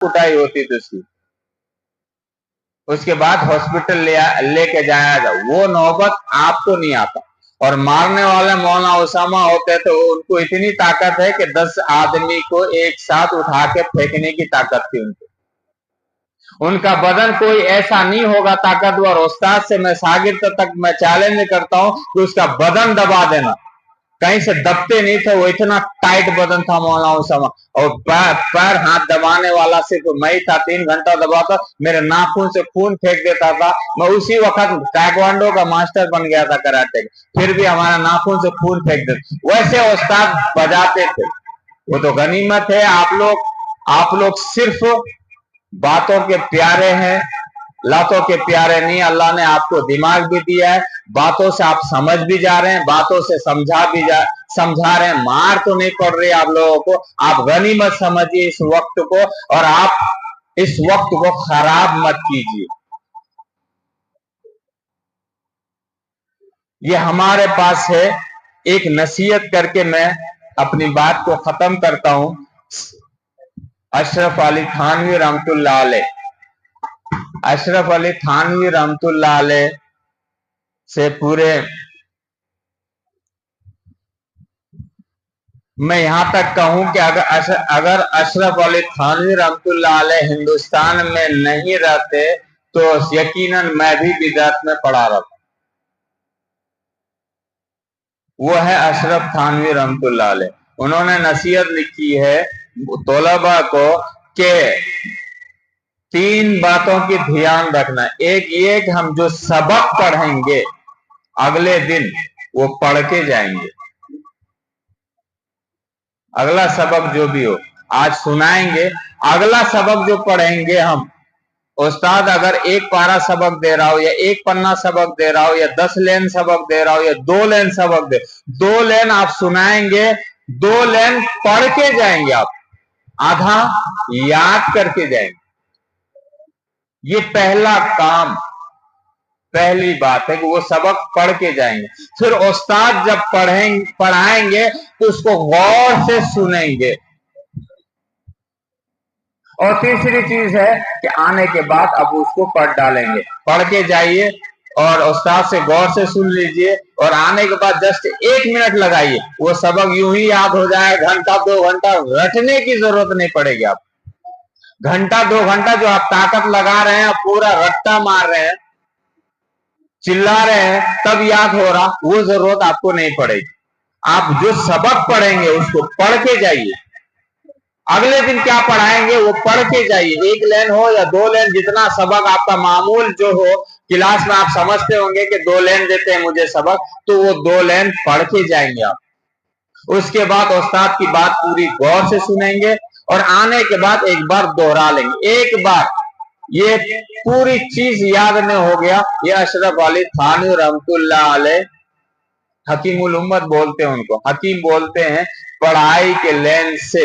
कुटाई होती थी उसकी, उसके बाद हॉस्पिटल लेके जाया जाए, वो नौबत आपको नहीं आता। और मारने वाले मौलाना उसामा होते तो उनको इतनी ताकत है कि 10 आदमी को एक साथ उठा के फेंकने की ताकत थी उनको। उनका बदन कोई ऐसा नहीं होगा ताकतवर, उस्ताद से मैं शागिर्द तक मैं चैलेंज करता हूं कि उसका बदन दबा देना, कहीं से दबते नहीं थे, वो इतना टाइट बदन था मौलाना उसामा। और पैर हाथ दबाने वाला सिर्फ मैं ही था, 3 घंटा दबाता, मेरे नाखून से खून फेंक देता था। मैं उसी वक्त ताइक्वांडो का मास्टर बन गया था, कराटे का, फिर भी हमारा नाखून से खून फेंक देते, वैसे उस्ताद बजाते थे। वो तो गनीमत है, आप लोग सिर्फ बातों के प्यारे हैं, लातों के प्यारे नहीं। अल्लाह ने आपको दिमाग भी दिया है, बातों से आप समझ भी जा रहे हैं, बातों से समझा रहे हैं, मार तो नहीं पड़ रही आप लोगों को। आप गनीमत समझिए इस वक्त को, और आप इस वक्त को खराब मत कीजिए। ये हमारे पास है। एक नसीहत करके मैं अपनी बात को खत्म करता हूं। अशरफ अली थानवी रहमतुल्लाह अलैह, अशरफ अली थानवी रहमतुल्लाह अलैह से पूरे मैं यहां तक कहूं कि अगर अशरफ अली थानवी रहमतुल्लाह अलैह हिंदुस्तान में नहीं रहते तो यकीनन मैं भी बिदअत में पड़ा रहता। वो है अशरफ थानवी रहमतुल्लाह अलैह। उन्होंने नसीहत लिखी है तलबा को कि 3 बातों की ध्यान रखना। एक ये कि हम जो सबक पढ़ेंगे अगले दिन वो पढ़ के जाएंगे। अगला सबक जो भी हो आज सुनाएंगे, अगला सबक जो पढ़ेंगे हम, उस्ताद अगर 1 पारा सबक दे रहा हो या 1 पन्ना सबक दे रहा हो या 10 लाइन सबक दे रहा हो या 2 लाइन सबक दे, 2 लाइन आप सुनाएंगे, 2 लाइन पढ़ के जाएंगे, आप आधा याद करके जाएंगे। ये पहला काम, पहली बात है कि वो सबक पढ़ के जाएंगे। फिर उस्ताद जब पढ़ाएंगे तो उसको गौर से सुनेंगे। और तीसरी चीज है कि आने के बाद अब उसको पढ़ डालेंगे। पढ़ के जाइए और उस्ताद से गौर से सुन लीजिए, और आने के बाद जस्ट 1 मिनट लगाइए, वो सबक यूं ही याद हो जाए। घंटा 2 घंटा रटने की जरूरत नहीं पड़ेगी। आप घंटा 2 घंटा जो आप ताकत लगा रहे हैं, पूरा रट्टा मार रहे हैं, चिल्ला रहे हैं, तब याद हो रहा, वो जरूरत आपको नहीं पड़ेगी। आप जो सबक पढ़ेंगे उसको पढ़ के जाइए। अगले दिन क्या पढ़ाएंगे वो पढ़ के जाइए। 1 लाइन हो या 2 लाइन, जितना सबक आपका मामूल जो हो, क्लास में आप समझते होंगे कि 2 लाइन देते हैं मुझे सबक, तो वो 2 लाइन पढ़ के जाएंगे आप। उसके बाद उस्ताद की बात पूरी गौर से सुनेंगे, और आने के बाद एक बार दोहरा लेंगे। एक बार ये पूरी चीज याद नहीं हो गया। ये अशरफ अली थानवी रहमतुल्लाह अलैह, हकीमुल उम्मत बोलते हैं उनको, हकीम बोलते हैं, पढ़ाई के लेंस से